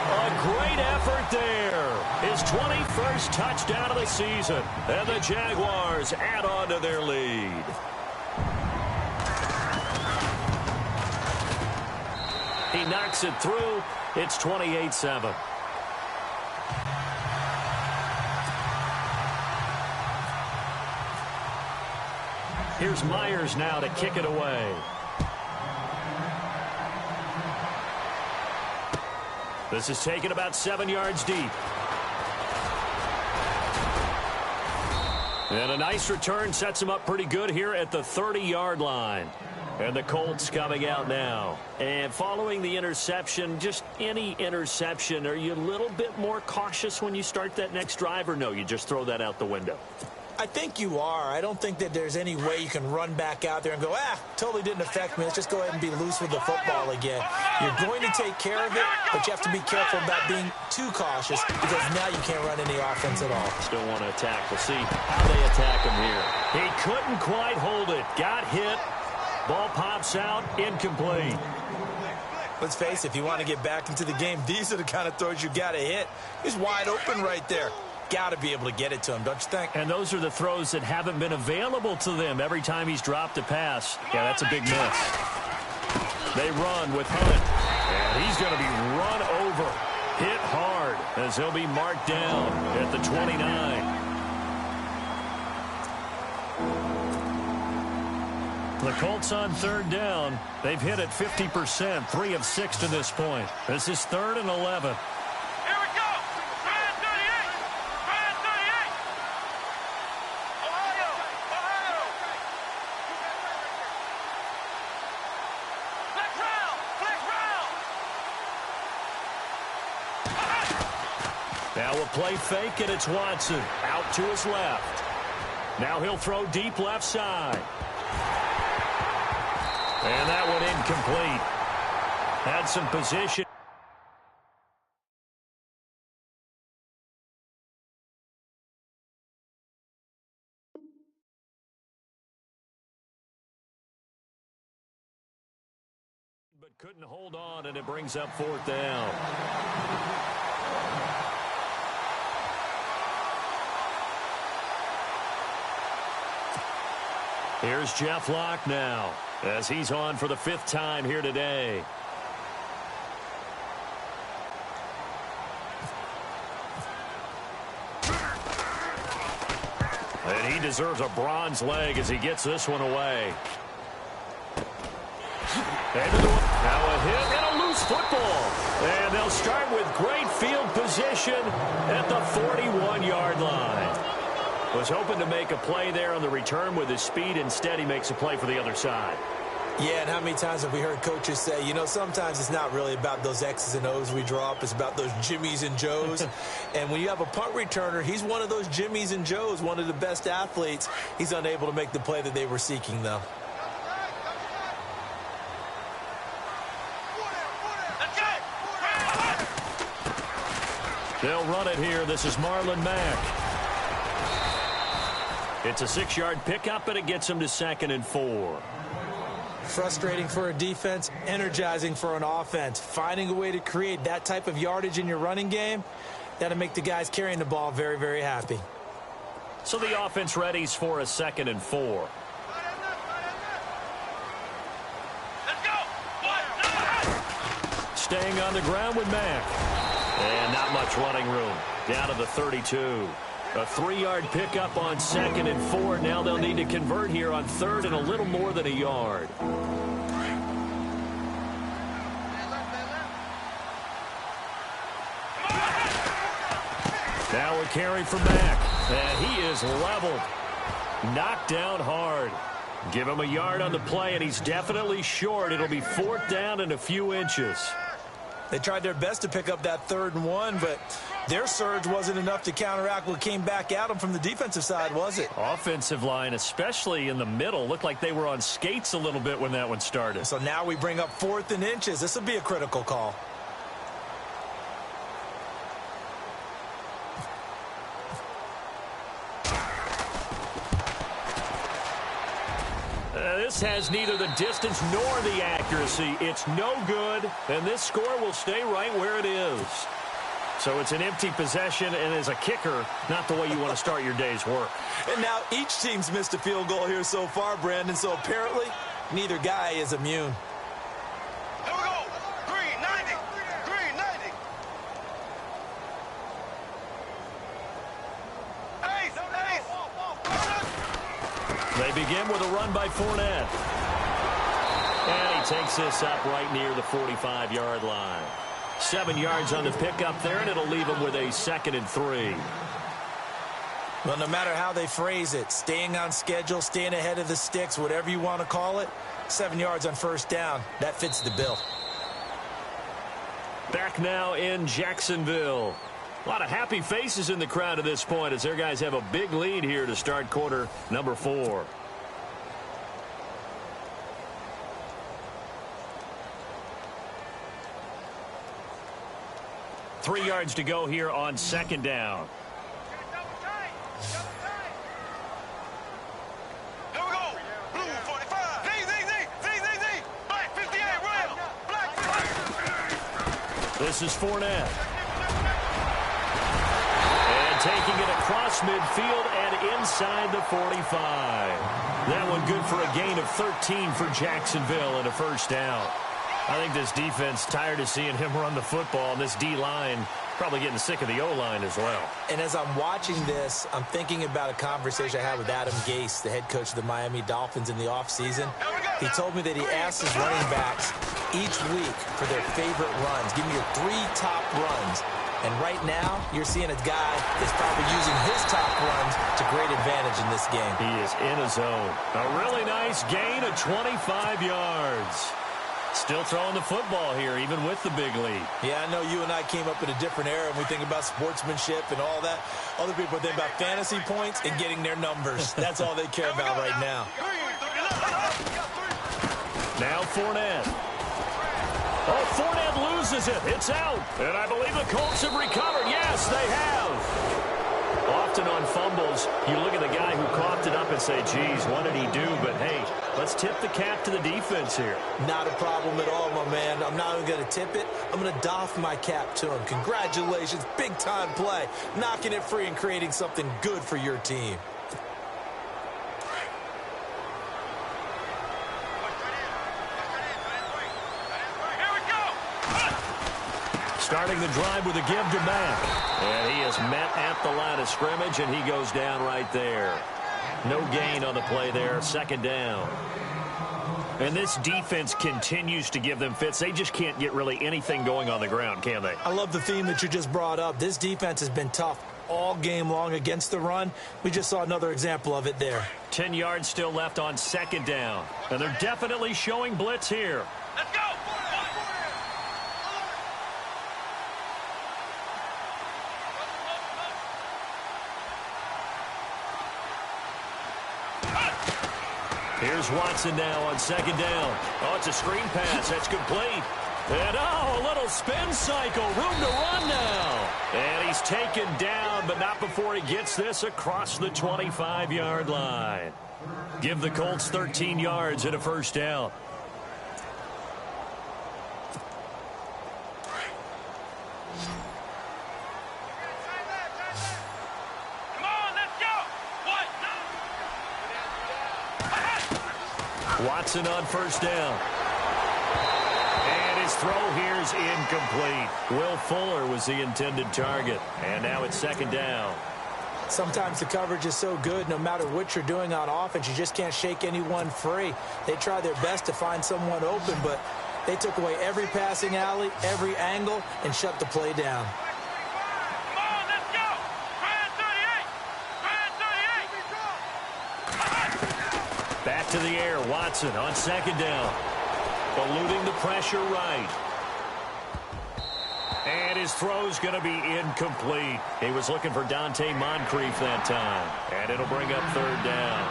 A great effort there. His 21st touchdown of the season. And the Jaguars add on to their lead. He knocks it through. It's 28-7. Here's Myers now to kick it away. This is taken about 7 yards deep. And a nice return sets him up pretty good here at the 30-yard line. And the Colts coming out now. And following the interception, just any interception, are you a little bit more cautious when you start that next drive, or no, you just throw that out the window? I think you are. I don't think that there's any way you can run back out there and go, totally didn't affect me. Let's just go ahead and be loose with the football again. You're going to take care of it, but you have to be careful about being too cautious because now you can't run any offense at all. Still want to attack. We'll see how they attack him here. He couldn't quite hold it. Got hit. Ball pops out. Incomplete. Let's face it, if you want to get back into the game, these are the kind of throws you got to hit. He's wide open right there. Got to be able to get it to him, don't you think? And those are the throws that haven't been available to them every time he's dropped a pass. Yeah, that's a big miss. They run with Hunt. And he's going to be run over. Hit hard. as he'll be marked down at the 29. The Colts on third down. They've hit it 50%, 3 of 6 to this point. This is 3rd and 11. Here we go. Brand 38. Brand 38. Ohio. Ohio. Flex round. Flex round. Now a play fake, and it's Watson out to his left. Now he'll throw deep left side. And that one incomplete. Had some position. But couldn't hold on, and it brings up 4th down. Here's Jeff Locke now, as he's on for the 5th time here today. And he deserves a bronze leg as he gets this one away. Now a hit and a loose football. And they'll start with great field position at the 41-yard line. Was hoping to make a play there on the return with his speed. Instead, he makes a play for the other side. Yeah, and how many times have we heard coaches say, you know, sometimes it's not really about those X's and O's we draw up. It's about those Jimmies and Joes. And when you have a punt returner, he's one of those Jimmies and Joes, one of the best athletes. He's unable to make the play that they were seeking, though. They'll run it here. This is Marlon Mack. It's a 6-yard pickup, and it gets him to 2nd and 4. Frustrating for a defense, energizing for an offense. Finding a way to create that type of yardage in your running game, that'll make the guys carrying the ball very, very happy. So the offense readies for a 2nd and 4. Let's go. Staying on the ground with Mack. And not much running room. Down to the 32. A 3-yard pickup on 2nd and 4. Now they'll need to convert here on 3rd and a little more than a yard. Now a carry for Mack. And he is leveled. Knocked down hard. Give him a yard on the play, and he's definitely short. It'll be 4th down and a few inches. They tried their best to pick up that 3rd and 1, but their surge wasn't enough to counteract what came back at them from the defensive side, was it? Offensive line, especially in the middle, looked like they were on skates a little bit when that one started. So now we bring up 4th and inches. This will be a critical call. This has neither the distance nor the accuracy. It's no good, and this score will stay right where it is. So it's an empty possession, and as a kicker, not the way you want to start your day's work. And now each team's missed a field goal here so far, Brandon, so apparently neither guy is immune. Here we go. Green 90. Green 90. Ace. They begin with a run by Fournette. And he takes this up right near the 45-yard line. 7 yards on the pickup there, and it'll leave him with a 2nd and 3. Well, no matter how they phrase it, staying on schedule, staying ahead of the sticks, whatever you want to call it, 7 yards on 1st down, that fits the bill. Back now in Jacksonville. A lot of happy faces in the crowd at this point as their guys have a big lead here to start quarter number 4. Three yards to go here on 2nd down. Here we go. Blue 45. Z. Black 58. Royal. Black 58. This is Fournette. And taking it across midfield and inside the 45. That one good for a gain of 13 for Jacksonville and a 1st down. I think this defense tired of seeing him run the football, and this D-line Probably getting sick of the O-line as well. And as I'm watching this, I'm thinking about a conversation I had with Adam Gase, the head coach of the Miami Dolphins in the offseason. He told me that he asked his running backs each week for their favorite runs. Give me your 3 top runs. And right now, you're seeing a guy that's probably using his top runs to great advantage in this game. He is in a zone. A really nice gain of 25 yards. Still throwing the football here, even with the big lead. Yeah, I know you and I came up in a different era, and we think about sportsmanship and all that. Other people think about fantasy points and getting their numbers. That's all they care about right now. Now Fournette. Oh, Fournette loses it. It's out. And I believe the Colts have recovered. Yes, they have. Often on fumbles, you look at the guy who coughed it up and say, geez, what did he do? But, hey, let's tip the cap to the defense here. Not a problem at all, my man. I'm not even going to tip it. I'm going to doff my cap to him. Congratulations. Big-time play. Knocking it free and creating something good for your team. Starting the drive with a give to Mack. And he is met at the line of scrimmage, and he goes down right there. No gain on the play there. Second down. And this defense continues to give them fits. They just can't get really anything going on the ground, can they? I love the theme that you just brought up. This defense has been tough all game long against the run. We just saw another example of it there. 10 yards still left on second down. And they're definitely showing blitz here. Let's go. Here's Watson now on second down. Oh, it's a screen pass. That's complete. And, oh, a little spin cycle. Room to run now. And he's taken down, but not before he gets this across the 25-yard line. Give the Colts 13 yards and a first down. Watson on first down. And his throw here is incomplete. Will Fuller was the intended target. And now it's second down. Sometimes the coverage is so good, no matter what you're doing on offense, you just can't shake anyone free. They try their best to find someone open, but they took away every passing alley, every angle, and shut the play down. Back to the air, Watson on second down. Eluding the pressure right. And his throw's going to be incomplete. He was looking for Dante Moncrief that time. And it'll bring up third down.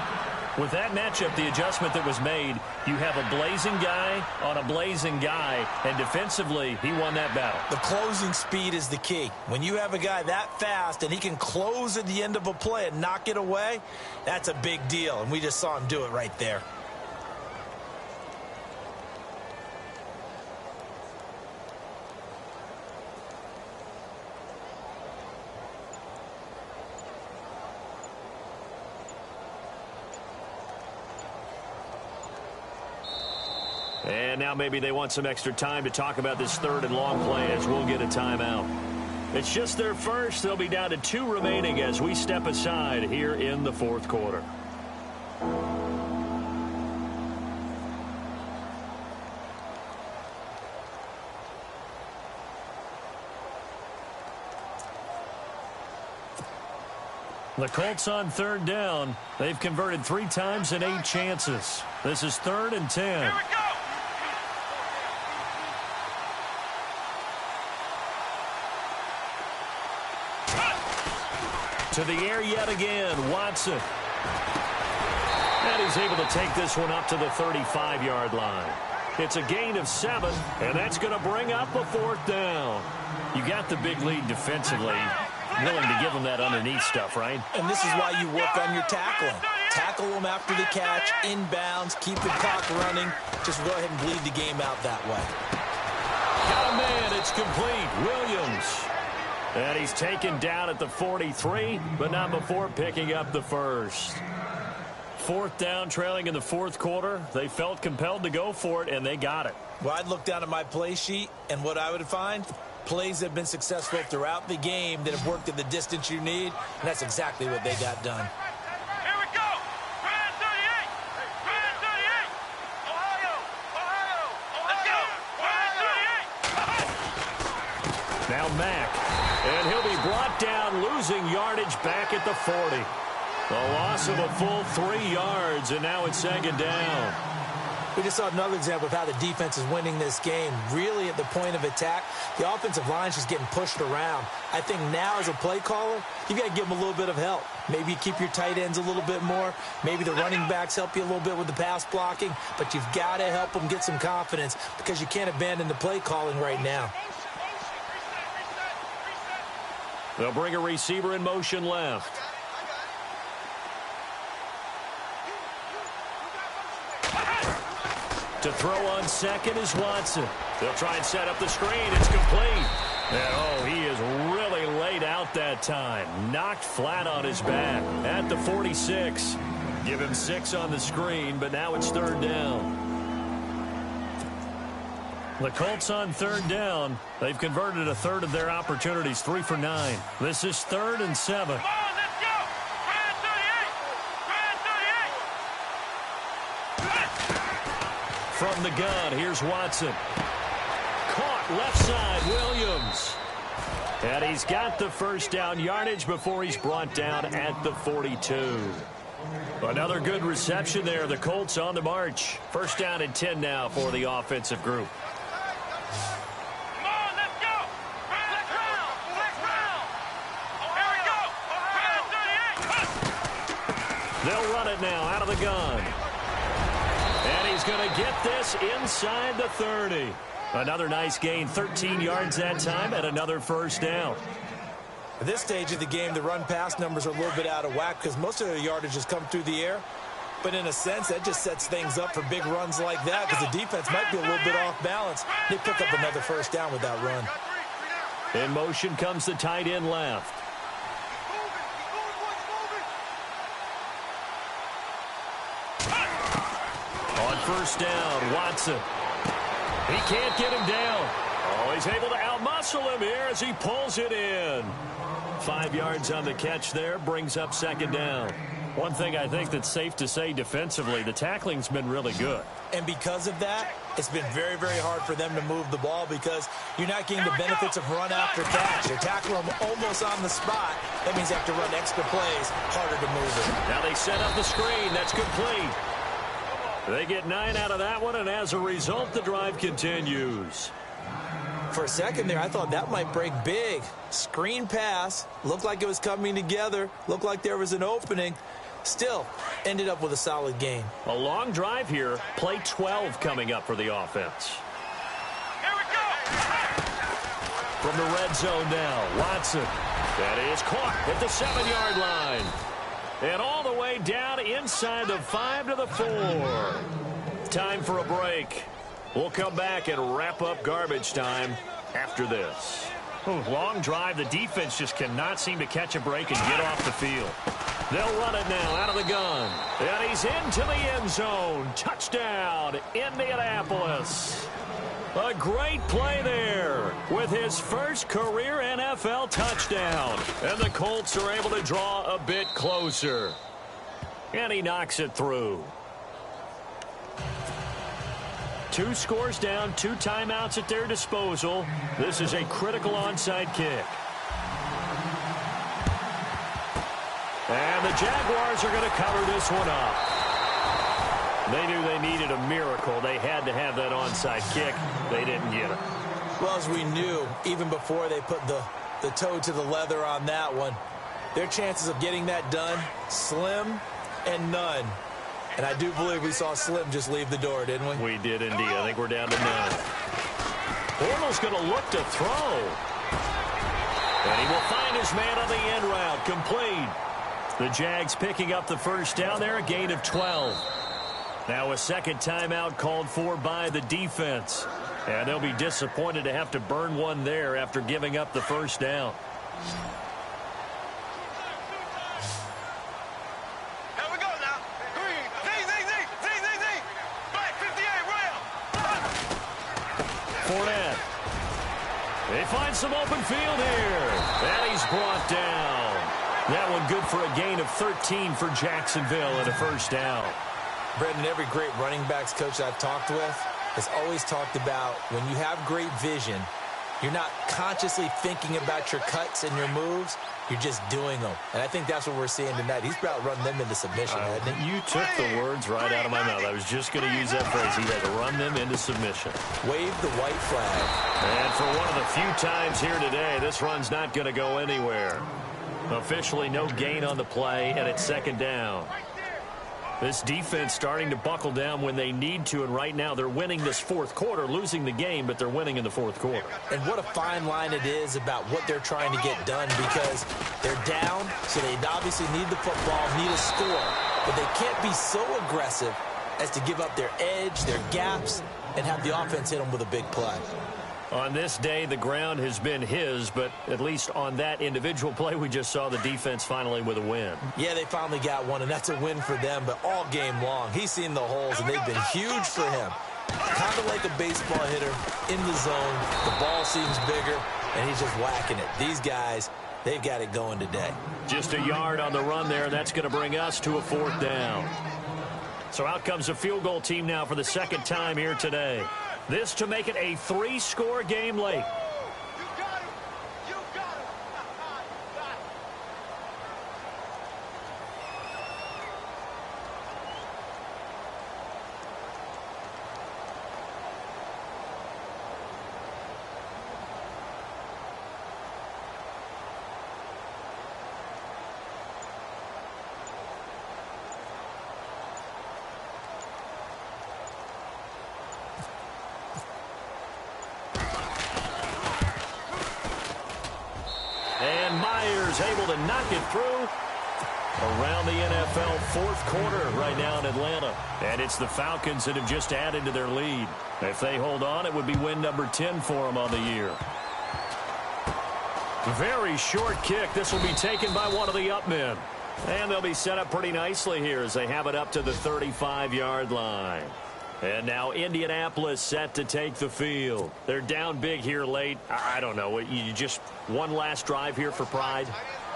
With that matchup, the adjustment that was made, you have a blazing guy on a blazing guy, and defensively, he won that battle. The closing speed is the key. When you have a guy that fast and he can close at the end of a play and knock it away, that's a big deal, and we just saw him do it right there. And now maybe they want some extra time to talk about this third and long play as we'll get a timeout. It's just their first. They'll be down to 2 remaining as we step aside here in the fourth quarter. The Colts on third down. They've converted 3 times in 8 chances. This is 3rd and 10. Here we go. To the air yet again, Watson. And he's able to take this one up to the 35-yard line. It's a gain of 7, and that's going to bring up a 4th down. You got the big lead defensively. Willing to give them that underneath stuff, right? And this is why you work on your tackling. Tackle them after the catch, inbounds, keep the clock running. Just go ahead and bleed the game out that way. Got a man, it's complete. Williams. And he's taken down at the 43, but not before picking up the first. 4th down, trailing in the 4th quarter. They felt compelled to go for it, and they got it. Well, I'd look down at my play sheet, and what I would find, Plays have been successful throughout the game that have worked at the distance you need, and that's exactly what they got done. Here we go. Brand 38. Brand 38. Ohio. Ohio. Let's go. Brand 38. Now Mack. And he'll be brought down, losing yardage back at the 40. A loss of a full 3 yards, and now it's second down. We just saw another example of how the defense is winning this game. Really at the point of attack, the offensive line is just getting pushed around. I think now as a play caller, you've got to give them a little bit of help. Maybe you keep your tight ends a little bit more. Maybe the running backs help you a little bit with the pass blocking. But you've got to help them get some confidence because you can't abandon the play calling right now. They'll bring a receiver in motion left. To throw on second is Watson. They'll try and set up the screen. It's complete. And, he is really laid out that time. Knocked flat on his back at the 46. Give him 6 on the screen, but now it's third down. The Colts on third down. They've converted a third of their opportunities, 3 for 9. This is 3rd and 7. Come on, let's go. Brand 38. Brand 38. From the gun, here's Watson. Caught left side, Williams. And he's got the first down yardage before he's brought down at the 42. Another good reception there. The Colts on the march. First down and 10 now for the offensive group. Come on, let's go. Brand round. Let's round. Here we go. Brand 38. They'll run it now out of the gun. And he's going to get this inside the 30. Another nice gain, 13 yards that time, and another first down. At this stage of the game, the run-pass numbers are a little bit out of whack because most of their yardage has come through the air. But in a sense, that just sets things up for big runs like that because the defense might be a little bit off balance. They pick up another first down with that run. In motion comes the tight end left. On first down, Watson. He can't get him down. Oh, he's able to outmuscle him here as he pulls it in. 5 yards on the catch there, brings up second down. One thing I think that's safe to say defensively, the tackling's been really good. And because of that, it's been very, very hard for them to move the ball because you're not getting the benefits of run after catch. They're tackling them almost on the spot. That means they have to run extra plays, harder to move it. Now they set up the screen. That's complete. They get 9 out of that one, and as a result, the drive continues. For a second there, I thought that might break big. Screen pass. Looked like it was coming together. Looked like there was an opening. Still, ended up with a solid game. A long drive here. Play 12 coming up for the offense. Here we go. From the red zone now, Watson. That is caught at the 7-yard line. And all the way down inside the 5 to the 4. Time for a break. We'll come back and wrap up garbage time after this. Long drive. The defense just cannot seem to catch a break and get off the field. They'll run it now out of the gun. And he's into the end zone. Touchdown, Indianapolis. A great play there with his first career NFL touchdown. And the Colts are able to draw a bit closer. And he knocks it through. 2 scores down, 2 timeouts at their disposal. This is a critical onside kick. And the Jaguars are going to cover this one up. They knew they needed a miracle. They had to have that onside kick. They didn't get it. Well, as we knew, even before they put the toe to the leather on that one, their chances of getting that done, slim and none. And I do believe we saw Slim just leave the door, didn't we? We did indeed. I think we're down to none. Bortles going to look to throw. And he will find his man on the end route. Complete. The Jags picking up the first down there, a gain of 12. Now a second timeout called for by the defense. And they'll be disappointed to have to burn one there after giving up the first down. Here we go now. Green. Z. Black 58 round. Fournette. They find some open field here. And he's brought down. That one good for a gain of 13 for Jacksonville and a first down. Brendan, every great running backs coach I've talked with has always talked about when you have great vision, you're not consciously thinking about your cuts and your moves. You're just doing them. And I think that's what we're seeing tonight. He's about to run them into submission, hasn't he? You took the words right out of my mouth. I was just going to use that phrase. He had to run them into submission. Wave the white flag. And for one of the few times here today, this run's not going to go anywhere. Officially no gain on the play, and it's second down. This defense starting to buckle down when they need to, and right now they're winning this fourth quarter, losing the game, but they're winning in the fourth quarter. And what a fine line it is about what they're trying to get done, because they're down, so they obviously need the football, need a score, but they can't be so aggressive as to give up their edge, their gaps, and have the offense hit them with a big play. On this day, the ground has been his, but at least on that individual play, we just saw the defense finally with a win. Yeah, they finally got one, and that's a win for them, but all game long, he's seen the holes, and they've been huge for him. Kind of like a baseball hitter in the zone. The ball seems bigger, and he's just whacking it. These guys, they've got it going today. Just a yard on the run there. That's going to bring us to a fourth down. So out comes a field goal team now for the second time here today. This to make it a 3-score game late. And Myers able to knock it through. Around the NFL fourth quarter right now in Atlanta. And it's the Falcons that have just added to their lead. If they hold on, it would be win number 10 for them on the year. Very short kick. This will be taken by one of the up men. And they'll be set up pretty nicely here as they have it up to the 35-yard line. And now Indianapolis set to take the field. They're down big here late. I don't know. You just one last drive here for pride?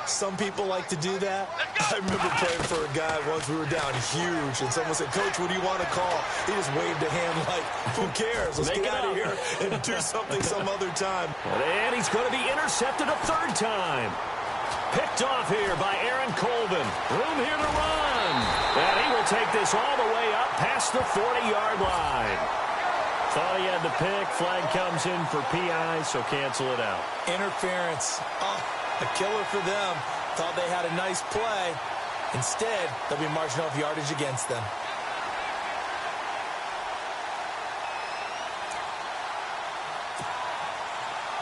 Some people like to do that. I remember playing for a guy once. We were down huge, and someone said, "Coach, what do you want to call?" He just waved a hand like, who cares? Let's get out of here and do something some other time. And he's going to be intercepted a third time. Picked off here by Aaron Colvin. Room here to run. And he will take this all the way up past the 40-yard line. Thought he had the pick. Flag comes in for PI, so cancel it out. Interference. Oh, a killer for them. Thought they had a nice play. Instead, they'll be marching off yardage against them.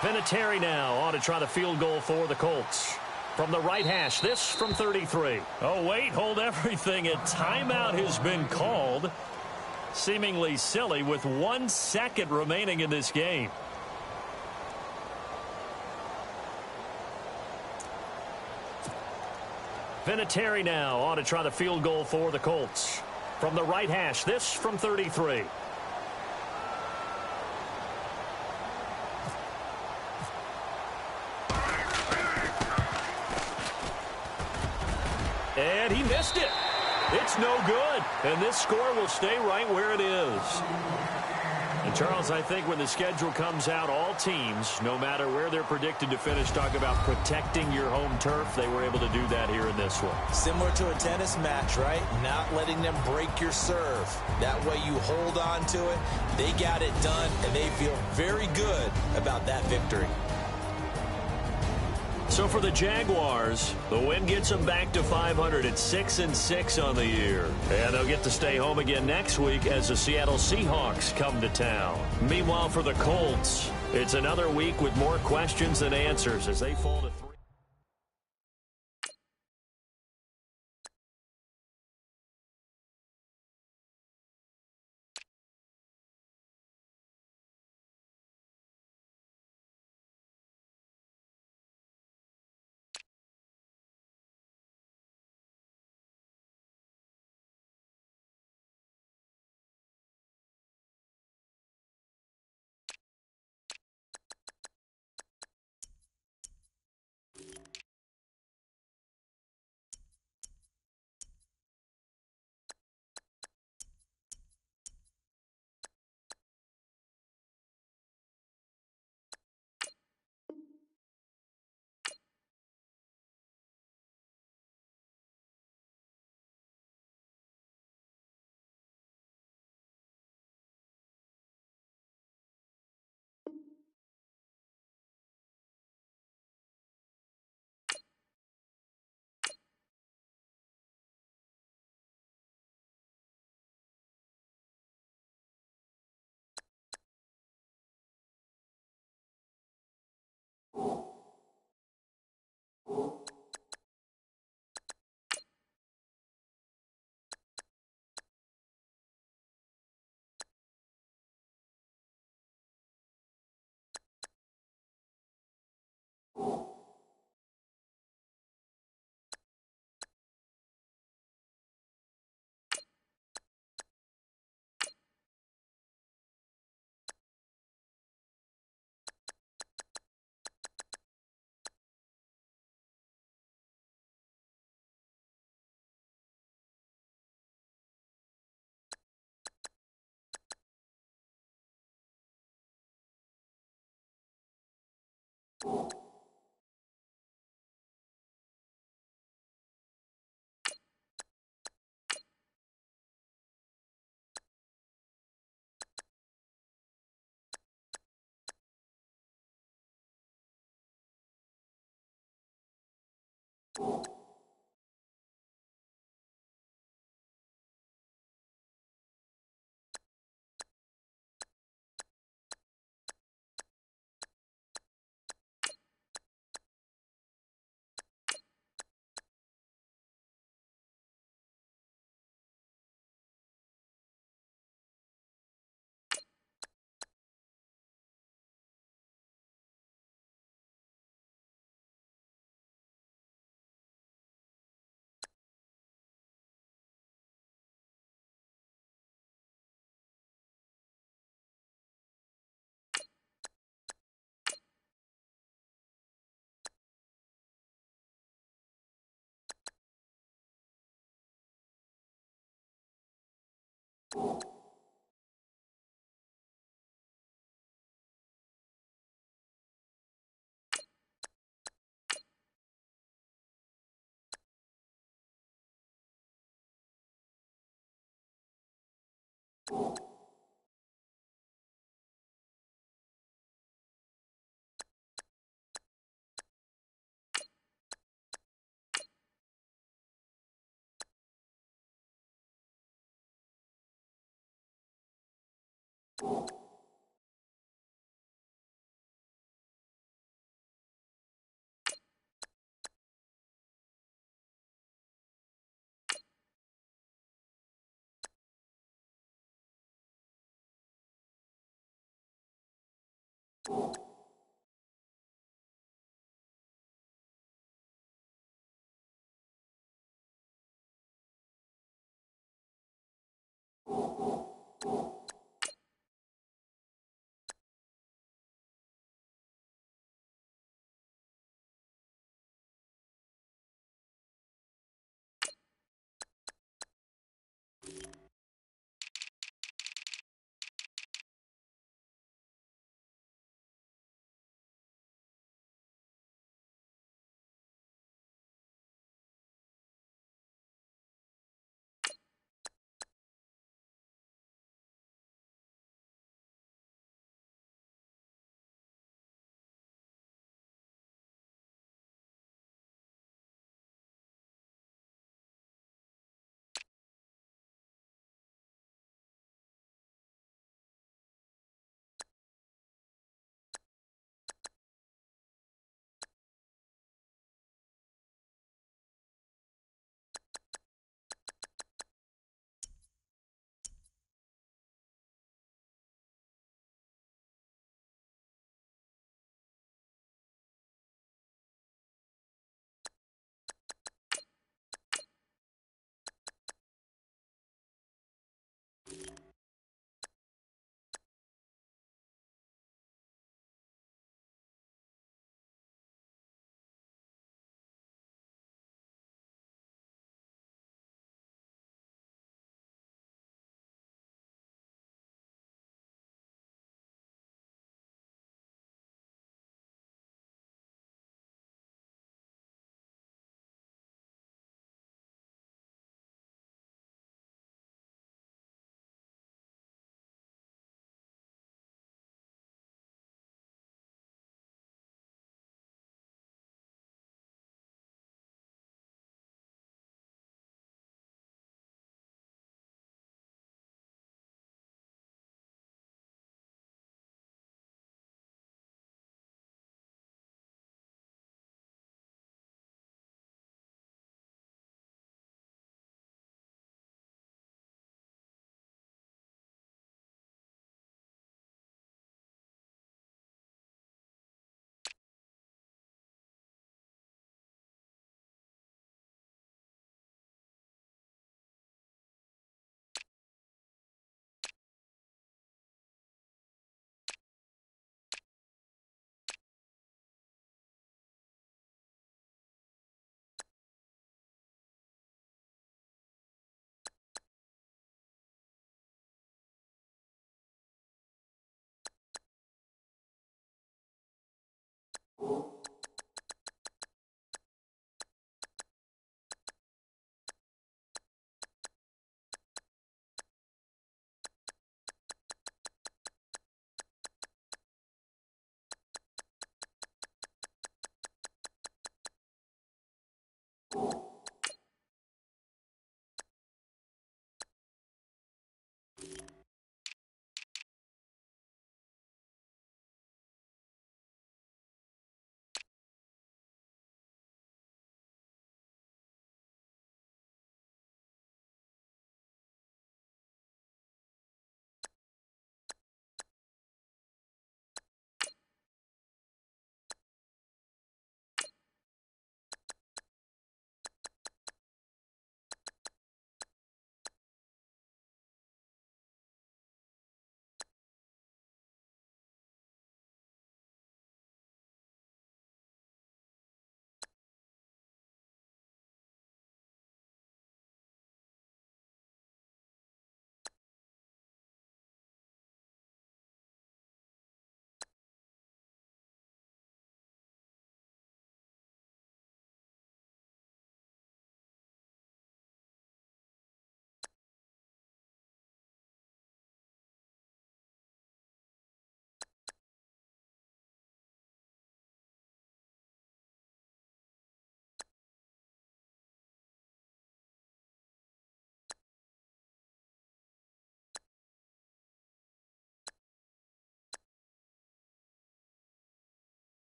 Vinatieri now on to try the field goal for the Colts. From the right hash, this from 33. Oh, wait, hold everything. A timeout has been called. Seemingly silly with 1 second remaining in this game. Vinatieri now on to try the field goal for the Colts. From the right hash, this from 33. And he missed it. It's no good. And this score will stay right where it is. And, Charles, I think when the schedule comes out, all teams, no matter where they're predicted to finish, talk about protecting your home turf. They were able to do that here in this one. Similar to a tennis match, right? Not letting them break your serve. That way you hold on to it. They got it done, and they feel very good about that victory. So for the Jaguars, the win gets them back to 500 at 6-6 on the year. And they'll get to stay home again next week as the Seattle Seahawks come to town. Meanwhile, for the Colts, it's another week with more questions than answers as they fall to 3.